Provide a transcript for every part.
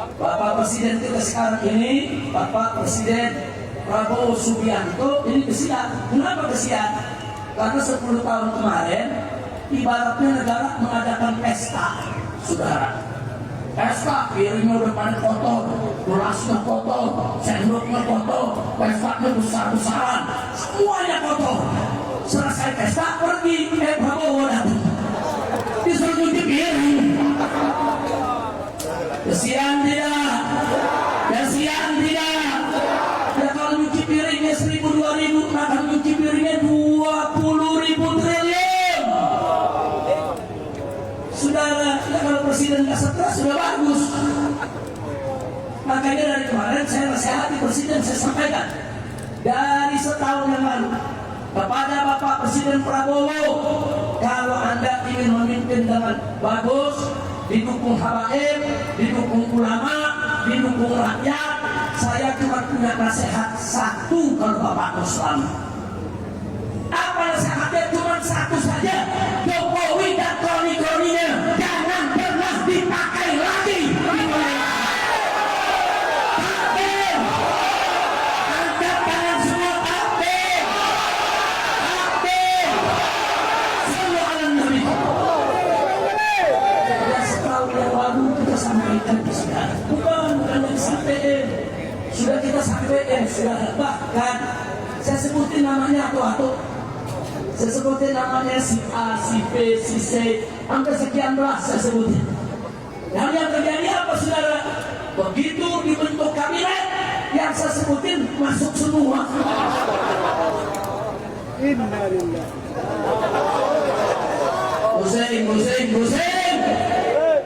Bapak Presiden kita sekarang ini, Bapak Presiden Prabowo Subianto ini kesian. Kenapa kesian? Karena 10 tahun kemarin ibaratnya negara mengadakan pesta, saudara. Pesta, piringnya udah pada kotor, gelasnya kotor, sendoknya kotor, pestanya besar-besaran, semuanya kotor. Selesai pesta pergi, Prabowo datang, disuruh cuci piring. Kesian tidak? Kesian tidak? Ya kalau cuci piringnya 1.000 2.000, maka cuci piringnya 20.000 triliun. Saudara, ya kalau presiden nggak stres sudah bagus. Makanya dari kemarin saya nasihati presiden, saya sampaikan dari setahun yang lalu kepada Bapak Presiden Prabowo, kalau Anda ingin memimpin dengan bagus, didukung habaib, didukung ulama, didukung rakyat, saya cuma punya nasihat satu kalau Bapak Muslim. Apa nasihatnya? Cuma satu saja. Jokowi dan kroni-kroninya jangan pernah dipakai lagi. Takbir. Angkat tangan semua, takbir. Takbir. Sallu ala Nabi. Ya, setahun yang lalu kita sampaikan ke saudara. Bukan yang sampai. Sudah kita sampaikan, sudah bahkan saya sebutin namanya atau saya sebutin namanya si A, si B, si C, hampir sekian belas saya sebutin. Dan yang terjadi apa saudara? Begitu dibentuk kabinet, yang saya sebutin masuk semua. Innalillah. Pusing.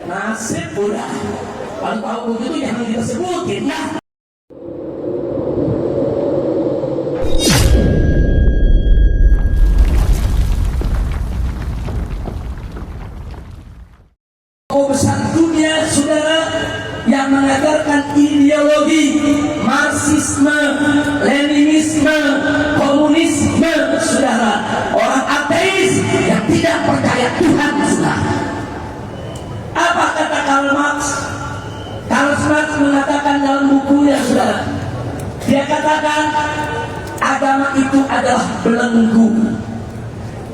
Nasib udah. Kalau tahu begitu jangan kita sebutin ya. Besar dunia saudara yang mengajarkan ideologi Marxisme, Leninisme, komunisme saudara, orang ateis yang tidak percaya Tuhan saudara. Apa kata Karl Marx? Karl Marx mengatakan dalam bukunya saudara, dia katakan agama itu adalah belenggu,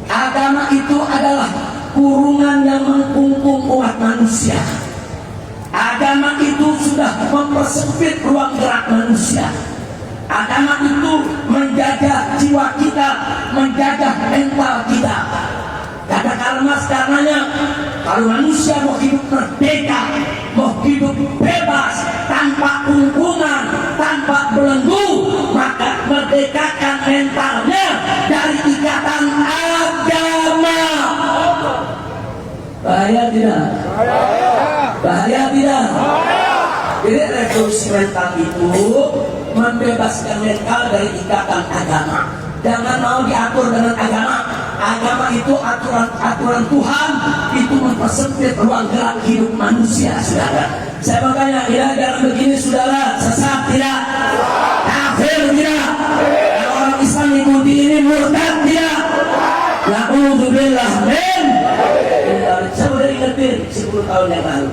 agama itu adalah kurungan yang mengkungkung umat manusia. Agama itu sudah mempersempit ruang gerak manusia. Agama itu menjaga jiwa kita, menjaga mental kita. Kata Karl Marx, karenanya kalau manusia mau hidup merdeka, mau hidup bebas, tanpa kungkungan, tanpa belenggu, maka merdekakan mentalnya dari ikatan agama. Bahaya tidak? Bahaya tidak? Jadi revolusi mental itu membebaskan mental dari ikatan agama. Jangan mau diatur dengan agama. Agama itu aturan Tuhan, itu mempersempit ruang gerak hidup manusia, saudara. Saya makanya dalam begini saudara, sesat tidak? Kafir tidak? Kalau orang Islam ikuti ini murtad tidak? Na'udzubillah min. Saya udah ingetin 10 tahun yang lalu.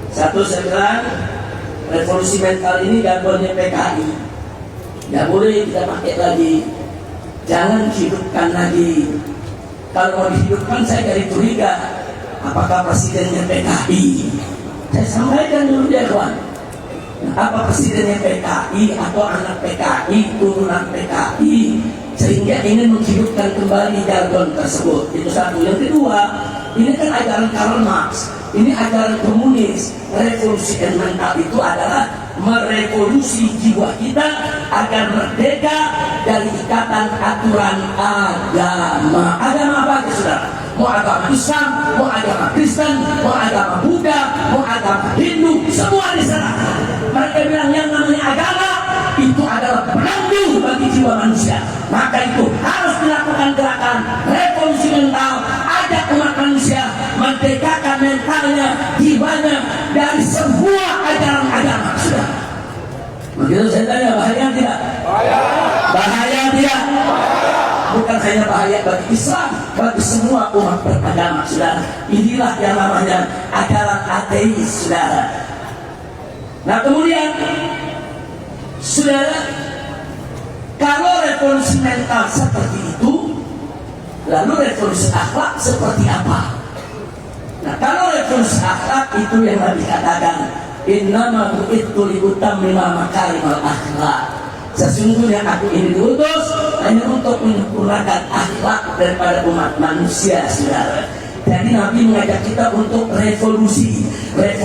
Satu, saya bilang revolusi mental ini gangguannya PKI. Nggak boleh kita pakai lagi. Jangan hidupkan lagi. Kalau mau dihidupkan saya jadi curiga, apakah presidennya PKI? Saya sampaikan dulu ya kawan. Apa presidennya PKI atau anak PKI, turunan PKI, sehingga ingin menghidupkan kembali jargon tersebut. Itu satu. Yang kedua, ini kan ajaran Karl Marx, ini ajaran komunis. Revolusi mental itu adalah merevolusi jiwa kita agar merdeka dari ikatan aturan agama. Agama apa saudara? Mau agama Islam, mau agama Kristen, mau agama Buddha, mau agama Hindu, semua diserahkan. Mereka bilang yang namanya agama itu adalah belenggu bagi jiwa manusia. Maka itu harus dilakukan gerakan revolusi mental, ajak umat manusia merdekakan mentalnya, jiwanya dari semua ajaran agama. Sudah. Begitu saya tanya, bahaya tidak? Bahaya. Bahaya tidak? Bukan hanya bahaya bagi Islam, bagi semua umat beragama, saudara. Inilah yang namanya ajaran ateis, saudara. Nah kemudian, saudara, kalau revolusi mental seperti itu, lalu revolusi akhlak seperti apa? Nah kalau revolusi akhlak itu yang Nabi katakan, innama bu'ithu liutammima makarimal akhlak. Sesungguhnya aku ini diutus hanya untuk menyempurnakan akhlak daripada umat manusia, saudara. Jadi Nabi mengajak kita untuk revolusi dari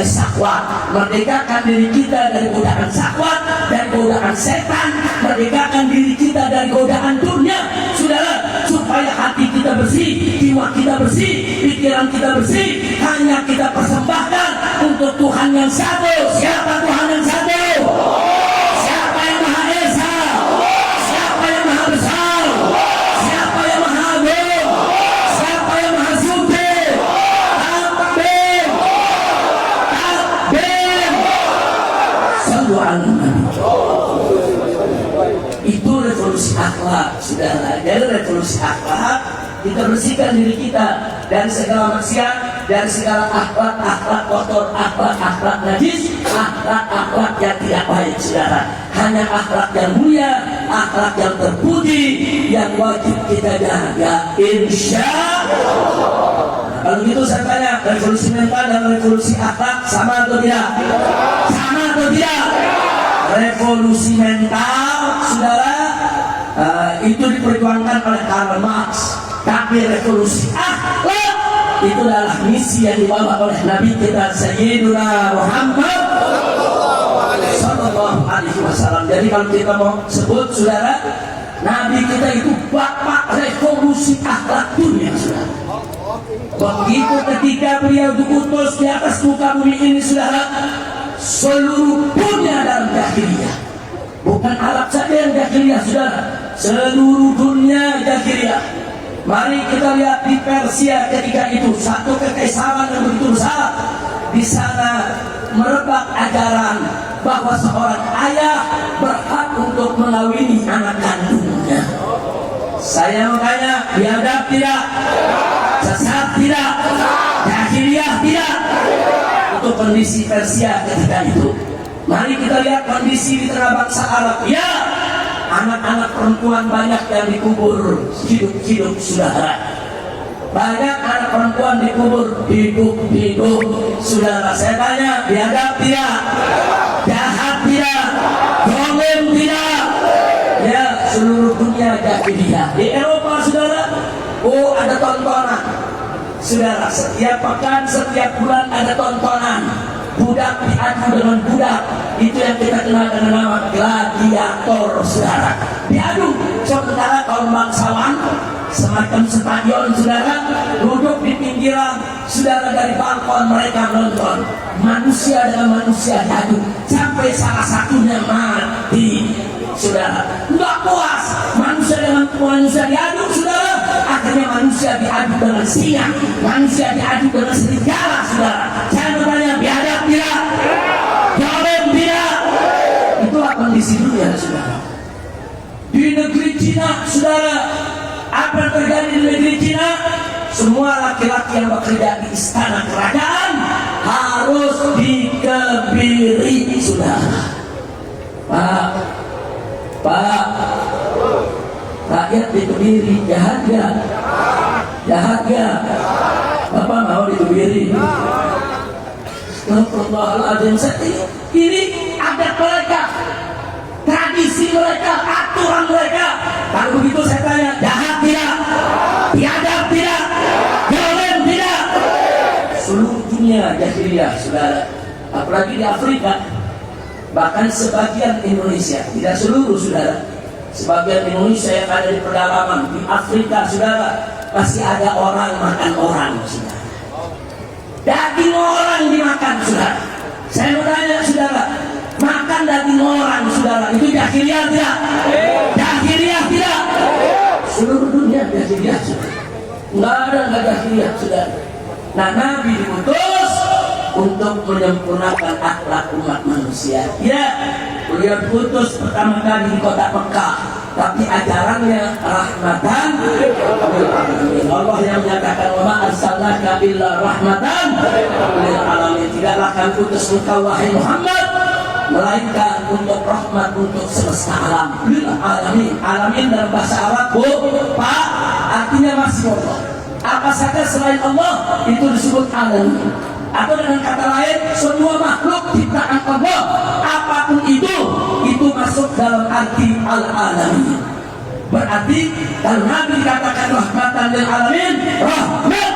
syahwat, merdekakan diri kita dari godaan syahwat, dari godaan setan, merdekakan diri kita dari godaan dunia, saudara, supaya hati kita bersih, jiwa kita bersih, pikiran kita bersih, hanya kita persembahkan untuk Tuhan yang satu. Siapa Tuhan yang satu? Siapa yang Maha Esa? Siapa yang Maha Besar? Siapa yang Maha Agung? Siapa yang Maha Suci? Takbir! Takbir! Sallu ala Nabi. Itu revolusi akhlak, saudara. Dari revolusi akhlak, kita bersihkan diri kita dari segala maksiat, dari segala akhlak kotor, akhlak najis, akhlak yang tidak baik, saudara. Hanya akhlak yang mulia, akhlak yang terpuji, yang wajib kita jaga, insya Allah. Kalau gitu saya tanya, revolusi mental dan revolusi akhlak sama atau tidak? Sama atau tidak? Revolusi mental, saudara, itu diperjuangkan oleh Karl Marx. Tapi revolusi akhlak itu adalah misi yang dibawa oleh Nabi kita Sayyiduna Muhammad Sallallahu Alaihi Wasallam. Jadi kalau kita mau sebut, saudara, Nabi kita itu bapak revolusi akhlak dunia, saudara. Begitu ketika beliau diutus di atas muka bumi ini, saudara, seluruh dunia dalam jahiliyah. Bukan Arab saja yang jahiliyah, saudara, seluruh dunia jahiliyah. Mari kita lihat di Persia ketika itu, satu kekaisaran yang begitu besar. Di sana merebak ajaran bahwa seorang ayah berhak untuk mengawini anak kandungnya. Saya makanya biadab tidak, sesat tidak, jahiliyah tidak. Itu kondisi Persia ketika itu. Mari kita lihat kondisi di tengah bangsa Arab. Ya, anak-anak perempuan banyak yang dikubur hidup-hidup, saudara. Banyak anak perempuan dikubur hidup-hidup, saudara. Saya tanya, biadab tidak? Jahat tidak? Zalim tidak? Ya, seluruh dunia jahiliyah. Di Eropa, saudara, oh ada tontonan, saudara. Setiap pekan, setiap bulan ada tontonan. Budak diadu dengan budak, itu yang kita kenal dengan nama gladiator, saudara. Diadu, sementara kaum bangsawan semacam stadion, saudara, duduk di pinggiran, saudara, dari balkon mereka nonton manusia dengan manusia diadu sampai salah satunya mati, saudara. Nggak puas manusia dengan manusia diadu, saudara, akhirnya manusia diadu dengan singa, manusia diadu dengan serigala, saudara. Saya bertanya, biadab tidak? Zalim tidak? Itulah kondisi dunia, saudara. Di negeri Cina, saudara, apa yang terjadi di negeri Cina? Semua laki-laki yang bekerja di istana kerajaan harus dikebiri, saudara. Pak, rakyat dikebiri, jahat ya? Jahat ya? Bapak mau dikebiri? Astagfirullahaladzim. Ini adat mereka, tradisi mereka, aturan mereka. Kalau begitu saya tanya, jahat tidak? Biadab tidak? Zalim tidak? Seluruh dunia jahiliyah, saudara. Apalagi di Afrika, bahkan sebagian Indonesia, tidak seluruh, saudara. Sebagian Indonesia yang ada di pedalaman di Afrika, saudara, pasti ada orang makan orang, saudara. Daging orang dimakan, saudara. Saya mau tanya, saudara, makan daging orang, saudara, itu jahiliyah tidak? Jahiliyah tidak? Seluruh dunia jahiliyah, saudara. Nggak jahiliyah, saudara. Nah, Nabi diutus untuk menyempurnakan akhlak umat manusia. Ya, beliau diutus pertama kali di kota Mekah. tapi ajarannya rahmatan lil alamin. Allah yang menyatakan wa ma arsalnaka illa rahmatan lil alamin. Tidaklah kami utus engkau wahai Muhammad melainkan untuk rahmat untuk semesta alam. Lil alamin. Alamin dalam bahasa Arab Pak artinya masih Allah. Apa saja selain Allah itu disebut alamin. Atau dengan kata lain, semua makhluk ciptaan Allah, apapun itu masuk dalam arti al-alamin. Berarti kalau Nabi dikatakan rahmatan lil alamin, rahmat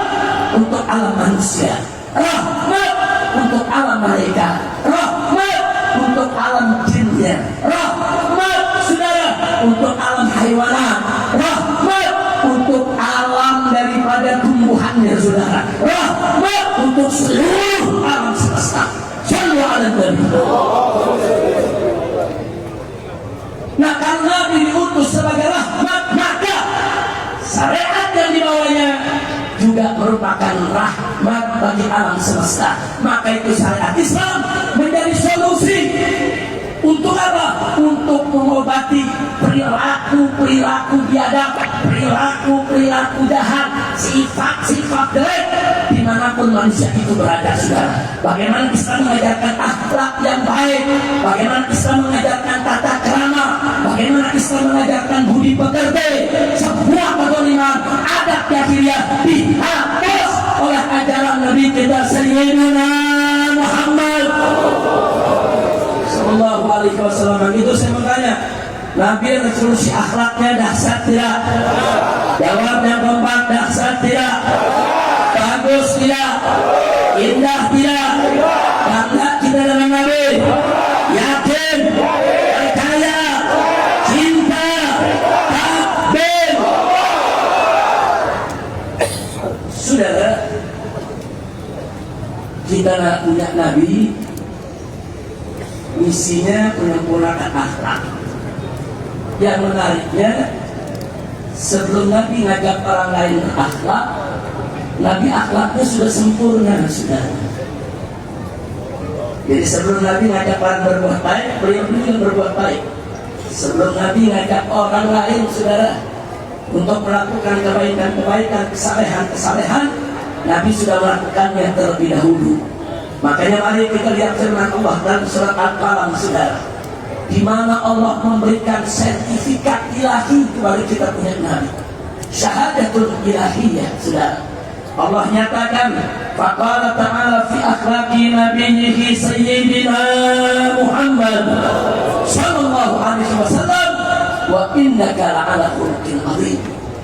untuk alam manusia, rahmat untuk alam malaikat, rahmat untuk alam jinnya, rahmat saudara untuk alam haiwanat, rahmat untuk alam daripada tumbuhannya saudara, rahmat untuk seluruh alam semesta. Sallu ala Nabi. Nah, karena Nabi diutus sebagai rahmat, maka syariat yang dibawanya juga merupakan rahmat bagi alam semesta. Maka itu syariat Islam menjadi solusi untuk apa? Untuk mengobati perilaku biadab, perilaku jahat, sifat jelek dimanapun manusia itu berada, saudara. Bagaimana Islam mengajarkan akhlak yang baik, bagaimana Islam mengajarkan tata krama, bagaimana Islam mengajarkan budi pekerti, semua kezaliman, adab jahiliyah dihapus oleh ajaran Nabi kita Sayyidina Muhammad Sallallahu Alaihi Wasallam. Itu saya bertanya, Nabi resolusi akhlaknya dahsyat tidak? Jawabnya keempat, dahsyat tidak? Bagus tidak? Indah tidak? Bangga kita dengan Nabi? Yakin? Percaya? Cinta? Takbir? Saudara, kita punya Nabi, misinya menyempurnakan akhlak. Yang menariknya, sebelum Nabi ngajak orang lain akhlak, Nabi akhlaknya sudah sempurna, saudara. Jadi sebelum Nabi ngajak orang berbuat baik, beliau juga berbuat baik. Sebelum Nabi ngajak orang lain, saudara, untuk melakukan kebaikan-kebaikan, kesalehan-kesalehan, Nabi sudah melakukannya terlebih dahulu. Makanya mari kita lihat firman Allah dalam surat Al-Qalam, saudara, di mana Allah memberikan sertifikat ilahi kepada kita punya Nabi, syahadatul ilahiyah, saudara. Allah nyatakan, faqala ta'ala fi akhlaqi nabiyhi sayyidina Muhammad sallallahu alaihi wasallam, wa innaka la'ala khuluqin azim.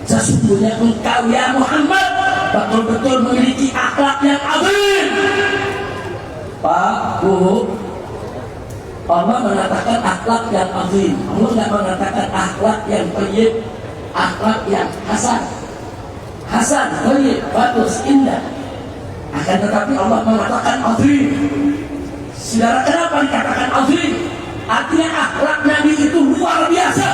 Sesungguhnya engkau ya Muhammad betul-betul memiliki akhlak yang azim. Pak, Bu, Allah mengatakan akhlak yang azim. Allah tidak mengatakan akhlak yang thayyib, akhlak yang hasan. Hasan, thayyib, bagus, indah. Akan tetapi Allah mengatakan azim. Saudara, kenapa dikatakan azim? Artinya akhlak Nabi itu luar biasa,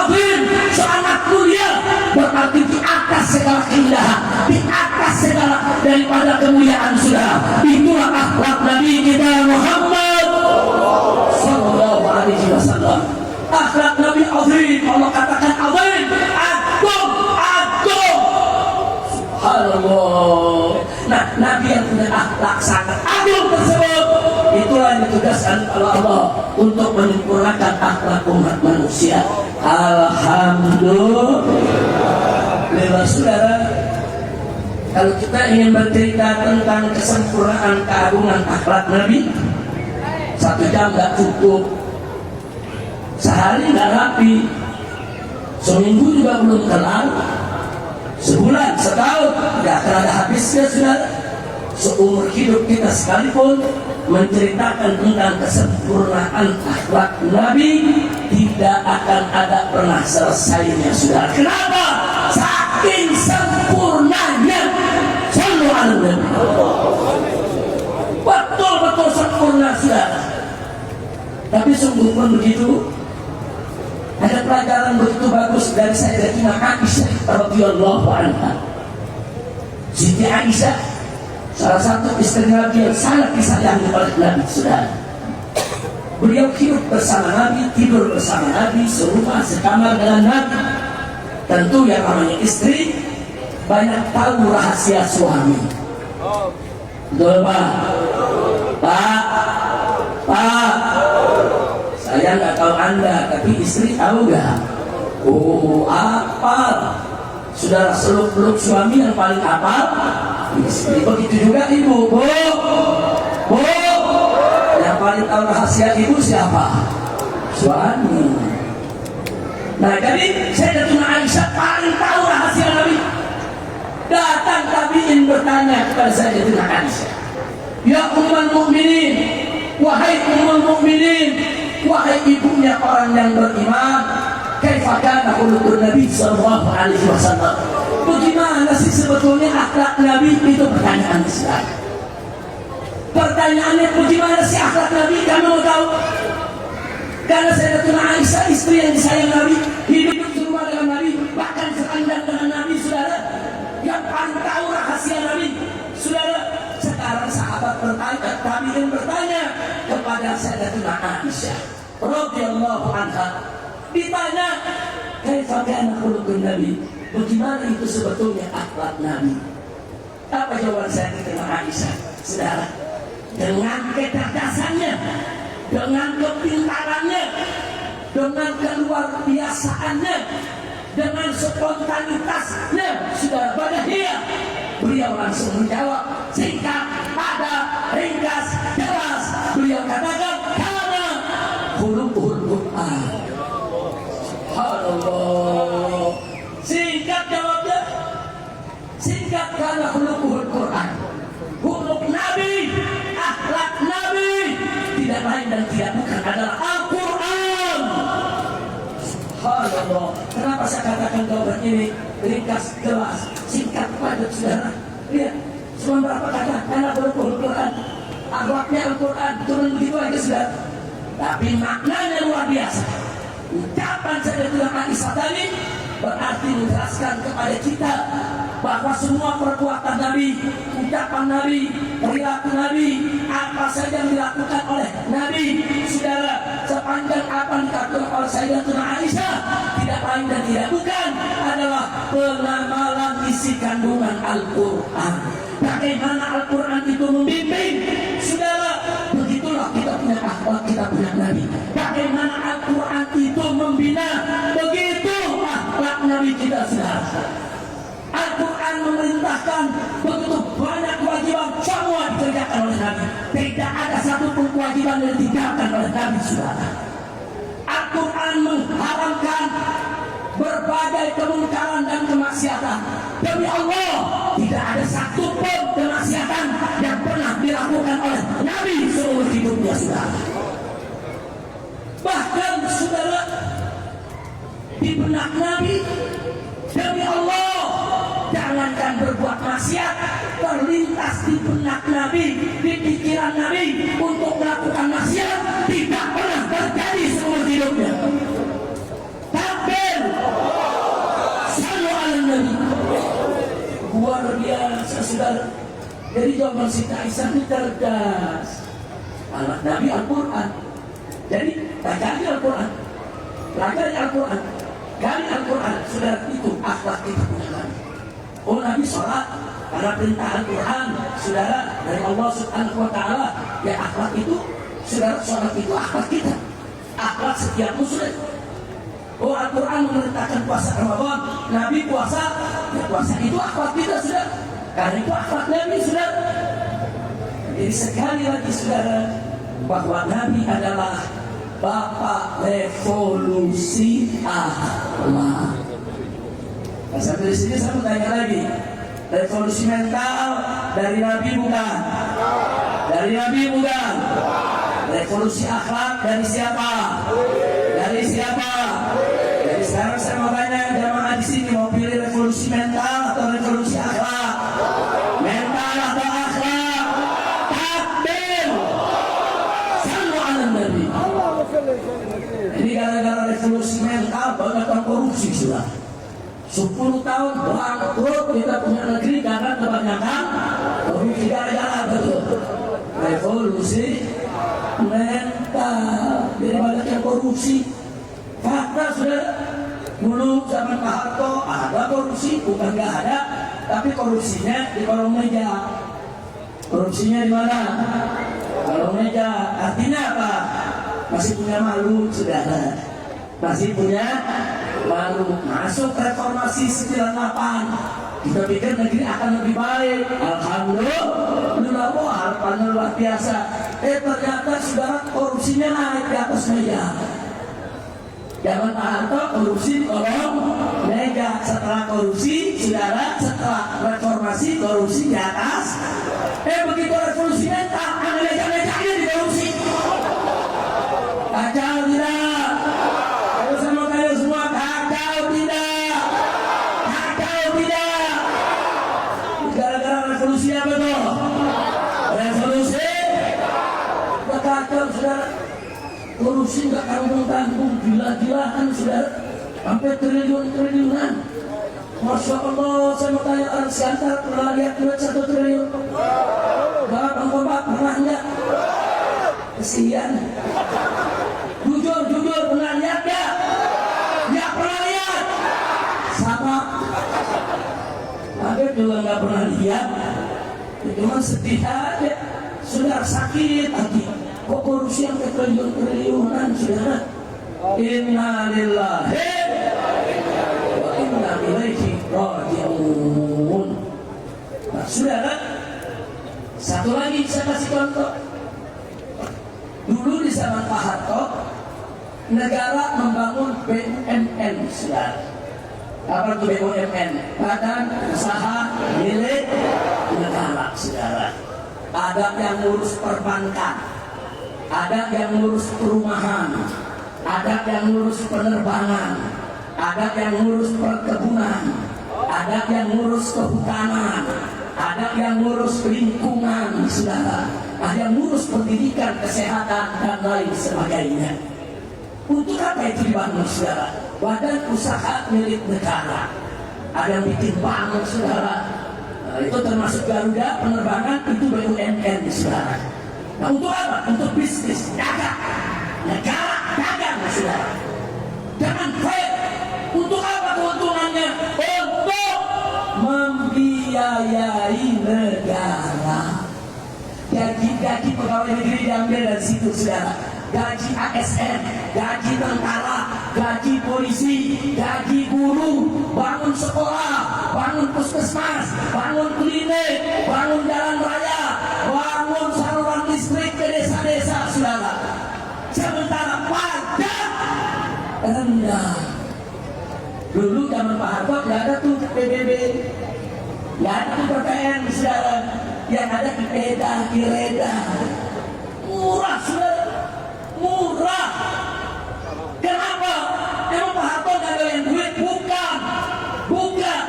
azim, sangat mulia. Berarti di atas segala keindahan, di atas segala daripada kemuliaan, saudara. Itulah akhlak Nabi kita Muhammad Sallallahu Alaihi Wasallam. Akhlak Nabi azim. Allah katakan azim, agung, agung. Subhanallah. Nah, Nabi yang punya akhlak sangat agung tersebut, itulah yang ditugaskan oleh Allah untuk menyempurnakan akhlak umat manusia. Alhamdulillah, saudara. Kalau kita ingin bercerita tentang kesempurnaan keagungan akhlak Nabi, 1 jam nggak cukup, sehari nggak rapi, seminggu juga belum kelar, sebulan, setahun nggak akan ada habisnya, saudara. Seumur hidup kita sekalipun menceritakan tentang kesempurnaan akhlak Nabi tidak akan ada pernah selesainya, saudara. Kenapa? Saking sempurnanya. Sallu ala Nabi. Betul-betul sempurna, saudara. Tapi sungguh pun begitu, ada pelajaran begitu bagus dari Sayyidatina Aisyah radhiyallahu anha. Siti Aisyah, salah satu istri Nabi yang sangat disayangi oleh Nabi, saudara. Beliau hidup bersama Nabi, tidur bersama Nabi, serumah sekamar dengan Nabi. Tentu yang namanya istri banyak tahu rahasia suami. Betul Pak? Pak, saya nggak tahu Anda, tapi istri tahu nggak? Oh, apa? Saudara, seluk-beluk suami yang paling hafal istri. Begitu juga ibu. Bu, yang paling tahu rahasia ibu siapa? Suami. Nah, jadi Sayyidatuna Aisyah paling tahu rahasia Nabi. Datang tabi'in bertanya kepada Sayyidatuna Aisyah, ya ummul mukminin, wahai ummul mukminin, wahai ibunya orang yang beriman, kaifa kana khuluqun Nabi sallallahu alaihi wasallam. Bagaimana sih sebetulnya akhlak Nabi? Itu pertanyaan Islam. Pertanyaannya bagaimana sih akhlak Nabi? Kamu mau tahu? Karena Sayyidatuna Aisyah, istri yang disayang Nabi, hidup serumah dengan Nabi, bahkan sekandang dengan Nabi, saudara. Yang paling tahu rahasia Nabi, saudara. Sekarang sahabat bertanya, tabi'in bertanya kepada Sayyidatuna Aisyah radhiyallahu anha, ditanya, kaifa kana khuluqun Nabi? Bagaimana itu sebetulnya akhlak Nabi? Apa jawaban Sayyidatuna Aisyah? Saudara, dengan kecerdasannya, dengan kepintarannya, dengan keluar biasaannya, dengan spontanitasnya, sudah badahiyah, beliau langsung menjawab singkat, padat, ringkas, jelas. Beliau katakan, karena khuluqul Quran. Subhanallah. Singkat jawabnya, singkat, karena khuluqul Quran. Khuluq Nabi, akhlak Nabi, tidak lain dan tidak bukan adalah Al-Quran. Subhanallah. Kenapa saya katakan jawaban ini ringkas, jelas, singkat, padat, saudara? Lihat, cuma berapa kata? Karena khuluqul Quran, akhlaknya Al-Quran, turun begitu aja, saudara. Tapi maknanya luar biasa. Ucapan Sayyidatuna Aisyah tadi berarti menjelaskan kepada kita bahwa semua perbuatan Nabi, ucapan Nabi, perilaku Nabi, apa saja yang dilakukan oleh Nabi, saudara, sepanjang apa yang dilakukan oleh Sayyidatuna Aisyah, tidak lain dan tidak bukan adalah pengamalan isi kandungan Al-Quran. Bagaimana Al-Quran itu membimbing, saudara, begitulah kita punya akhlak, kita punya Nabi. Bagaimana Al-Quran itu membina, begitu akhlak Nabi kita, saudara. Al-Quran memerintahkan begitu banyak kewajiban, semua dikerjakan oleh Nabi. Tidak ada satupun kewajiban yang ditinggalkan oleh Nabi, saudara. Al-Quran mengharamkan berbagai kemungkaran dan kemaksiatan. Demi Allah, tidak ada satupun kemaksiatan yang pernah dilakukan oleh Nabi seumur hidupnya, saudara. Bahkan, saudara, di benak Nabi, demi Allah, jangankan berbuat maksiat, terlintas di benak Nabi, di pikiran Nabi untuk melakukan maksiat tidak pernah terjadi seumur hidupnya. Takbir, sallu ala Nabi. Luar biasa, saudara. Jadi jawaban Siti Aisyah ini cerdas. Anak Nabi Al-Quran. Jadi bacaan Al-Quran, belajar Al-Quran, gali Al-Quran, saudara, itu akhlak kita punya Nabi. Oh, Nabi sholat karena perintah Al-Quran, saudara, dari Allah Subhanahu wa Ta'ala. Ya, akhlak itu, saudara, sholat itu akhlak kita, akhlak setiap muslim. Oh, Al-Quran memerintahkan puasa Ramadan, Nabi puasa, ya puasa itu akhlak kita, saudara, karena itu akhlak Nabi, saudara. Jadi sekali lagi, saudara, bahwa Nabi adalah bapak revolusi akhlak. Sampai di sini saya mau tanya lagi, revolusi mental dari Nabi bukan? Dari Nabi bukan? Revolusi akhlak dari siapa? Dari siapa? Jadi sekarang saya mau tanya jamaah di sini, mau pilih revolusi mental atau revolusi akhlak? Mental atau akhlak? Takbir! Sallu ala Nabi. Ini gara-gara revolusi mental banyak orang korupsi, sudah 10 tahun bangkrut kita punya negeri karena kebanyakan korupsi. Gara-gara betul revolusi mental dari banyak yang korupsi. Fakta sudah dulu zaman Pak Harto ada korupsi, bukan nggak ada, tapi korupsinya di kolong meja. Korupsinya di mana? Kolong meja. Artinya apa? Masih punya malu, saudara. Masih punya malu. Masuk reformasi 98. Kita pikir negeri akan lebih baik. Alhamdulillah, harapannya luar biasa. Ternyata saudara korupsinya naik di atas meja. Zaman Pak Harto korupsi kolong meja. Setelah korupsi, saudara, setelah reformasi korupsi di atas. Begitu revolusi mental, meja-mejanya dikorupsi. Kacau tidak? Ayo sama kalian semua, kacau tidak? Kacau tidak? Gara-gara revolusi apa tuh? Revolusi? Udah kacau, saudara. Korupsi nggak tanggung-tanggung, gila-gilaan, saudara. Sampai triliun-triliunan. Masya Allah, saya mau tanya orang Siantar pernah lihat duit 1 triliun? Bang Kompak pernah enggak? Kesian. Jujur pernah lihat gak? Nggak pernah lihat. Sama. Aku juga nggak pernah lihat. Cuma sedih aja. Sudah sakit hati. Kok korupsi yang triliun-triliunan, saudara? Inna lillahi wa inna ilaihi raji'un. Nah, saudara, satu lagi saya kasih contoh. Dulu di zaman Pak Harto, negara membangun BUMN, saudara. Apa itu BUMN? Badan Usaha Milik Negara, saudara. Ada yang ngurus perbankan, ada yang ngurus perumahan, ada yang ngurus penerbangan, ada yang ngurus perkebunan, ada yang ngurus kehutanan, ada yang ngurus lingkungan, saudara, ada yang ngurus pendidikan, kesehatan, dan lain sebagainya. Untuk apa itu dibangun, saudara? Badan Usaha Milik Negara. Ada yang bikin bangun, saudara. Nah, itu termasuk Garuda penerbangan, itu BUMN, saudara. Nah, untuk apa? Untuk bisnis, dagang. Negara dagang, saudara. Jangan fair. Untuk apa keuntungannya? Untuk membiayai negara. Gaji pegawai negeri diambil dari situ, saudara. Gaji ASN, gaji tentara, gaji polisi, gaji guru, bangun sekolah, bangun puskesmas, bangun klinik, bangun jalan raya, bangun saluran listrik ke desa-desa, saudara. Sementara pajak rendah. Dulu zaman Pak Harto nggak ada tuh PBB, nggak ada tuh PPN, saudara. Yang ada IREDA, murah, saudara, murah. Kenapa? Emang Pak Harto nggak ada yang duit? Bukan,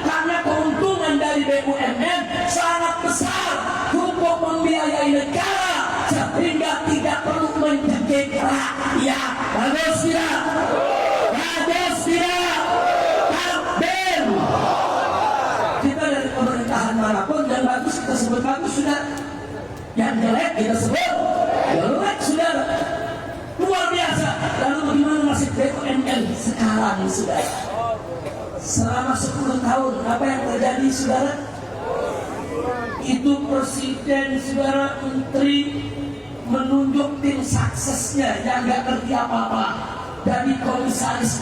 karena keuntungan dari BUMN sangat besar, cukup membiayai negara sehingga tidak perlu mencekik rakyat. Bagus tidak? Bagus tidak? Takbir. Kita dari pemerintahan manapun yang bagus kita sebut bagus, sudah. Yang jelek kita sebut jelek, sudah. Luar biasa. Lalu bagaimana nasib BUMN sekarang, sudah? Selama 10 tahun apa yang terjadi, saudara? Itu presiden, saudara, menteri menunjuk tim suksesnya yang nggak ngerti apa-apa dari komisaris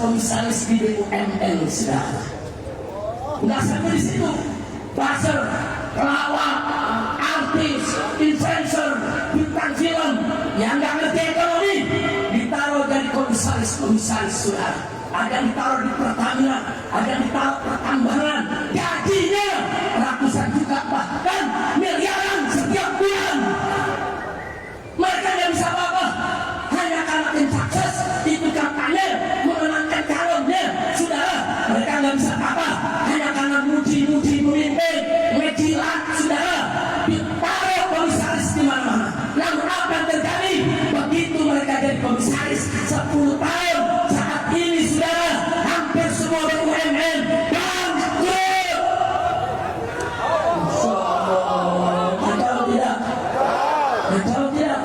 di BUMN, saudara. Nggak sampai di situ. Buzzer, pelawak, artis, influencer, bintang film yang nggak ngerti ekonomi ditaruh dari komisaris, saudara. Ada yang ditaruh di Pertamina, ada yang ditaruh pertambangan. Gajinya ratusan juta, bahkan miliaran setiap bulan. Mereka nggak bisa apa-apa, hanya karena tim sukses itu kampanye memenangkan calonnya, saudara. Mereka nggak bisa apa-apa, hanya karena muji-muji pemimpin, ngejilat, saudara. Ditaruh komisaris di mana-mana. Lalu apa yang terjadi? Begitu mereka jadi komisaris 10 tahun, saat ini, saudara, hampir semua BUMN bangkrut. Kacau tidak? Kacau tidak?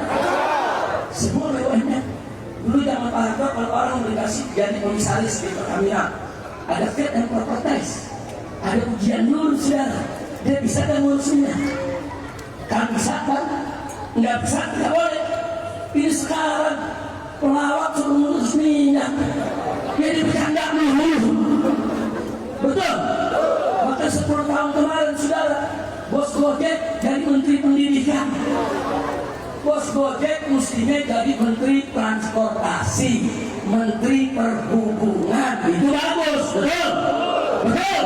BUMN. Dulu zaman Pak Harto kalau orang dikasih jadi komisaris di Pertamina, ada fit and proper test, ada ujian dulu saudara, dia bisa dan ngurusinnya. Kan bisa kan? Nggak bisa, tidak boleh. Ini sekarang pelawak suruh ngurus minyak, jadi bercanda dulu. Betul? Maka 10 tahun kemarin saudara, bos Gojek jadi menteri pendidikan, bos Gojek mestinya jadi menteri transportasi, menteri perhubungan. Itu bagus, betul? Betul?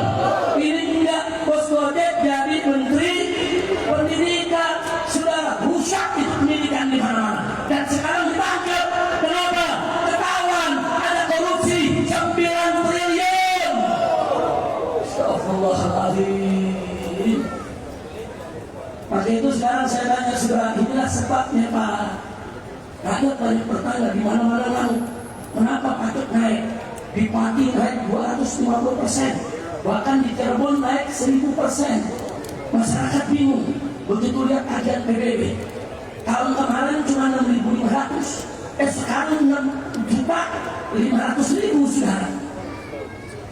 Ini enggak, bos Gojek jadi menteri pendidikan. Saudara, rusak itu pendidikan di mana-mana. Dan sekarang ditangkap. Kenapa? Ketahuan ada korupsi 9 triliun. Astagfirullahaladzim. Maka itu sekarang saya tanya saudara, inilah sebabnya Pak. Rakyat banyak bertanya di mana-mana lalu, kenapa pajak naik? Di Pati naik 250%, bahkan di Cirebon naik 1000%. Masyarakat bingung. Begitu lihat kajian PBB, tahun kemarin cuma 6.500, sekarang 6.500.000 saudara.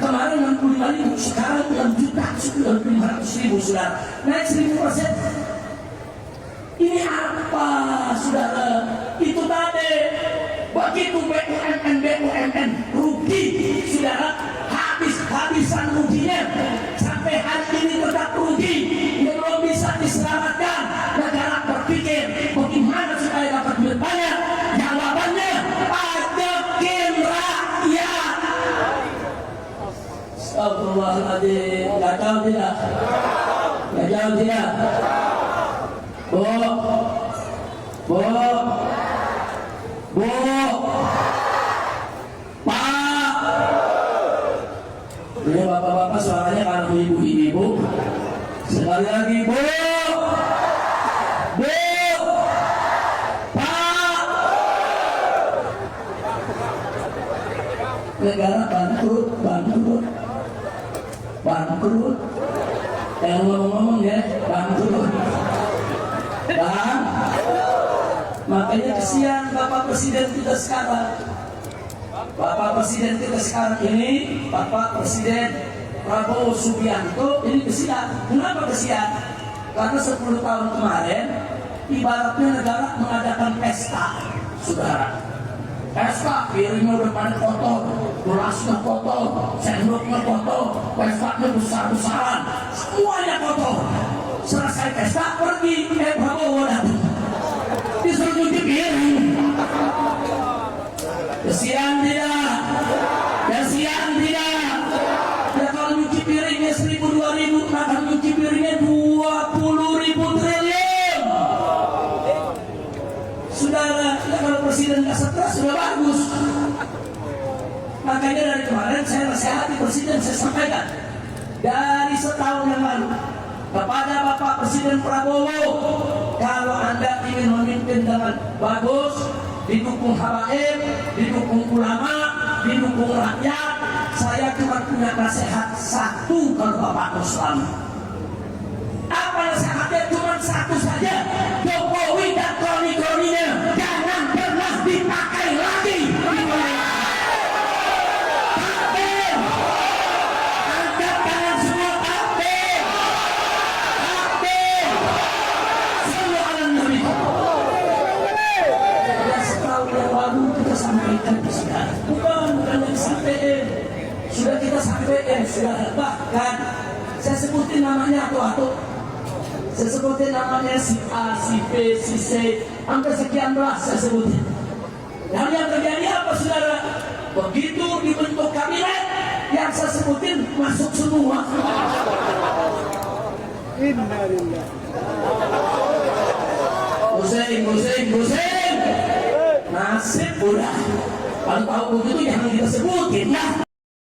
Kemarin 65.000, sekarang 6.500.000 saudara, naik 1000%. Ini apa saudara? Itu tadi begitu BUMN rugi saudara, habis-habisan ruginya, sampai hari ini tetap rugi, belum bisa diselamatkan. Negara berpikir bagaimana supaya dapat duit banyak, jawabannya pajakin rakyat. Astagfirullahaladzim. Gak jauh tidak? Gak jauh tidak? Bu, Pak. Ini bapak-bapak suaranya kalau ibu-ibu. Sekali lagi, Bu, Pak. Negara bangkrut. Yang ngomong-ngomong ya, bangkrut. Bang, makanya kesian Bapak Presiden kita sekarang. Bapak Presiden kita sekarang ini, Bapak Presiden Prabowo Subianto ini kesian. Kenapa kesian? Karena 10 tahun kemarin ibaratnya negara mengadakan pesta, saudara. Pesta, piringnya udah pada kotor, gelasnya kotor, sendoknya kotor, pestanya besar-besaran, semuanya kotor. Selesai pesta pergi, Prabowo datang, disuruh nyuci piring. Kesian tidak? Kesian tidak? Ya kalau nyuci piringnya 1.000-2.000, maka nyuci piringnya 20.000 triliun. Saudara, ya kalau presiden nggak stres sudah bagus. Makanya dari kemarin saya nasihati presiden, saya sampaikan dari setahun yang lalu kepada Bapak Presiden Prabowo, kalau Anda ingin memimpin dengan bagus, didukung habaib, didukung ulama, didukung rakyat, saya cuma punya nasihat satu kalau Bapak Islam. Apa nasihatnya? Cuma satu saja, Jokowi dan kroni-kroninya jangan pernah dipakai lagi. Sampaikan ke saudara, bukan yang disampaikan, sudah kita sampaikan, sudah. Bahkan saya sebutin namanya atau saya sebutin namanya si A, si B, si C, hampir sekian belas saya sebutin. Dan yang terjadi apa saudara? Begitu dibentuk kabinet, yang saya sebutin masuk semua. Innalillah. Pusing. Nasib udah. Kalau tahu begitu jangan kita sebutin. Nah.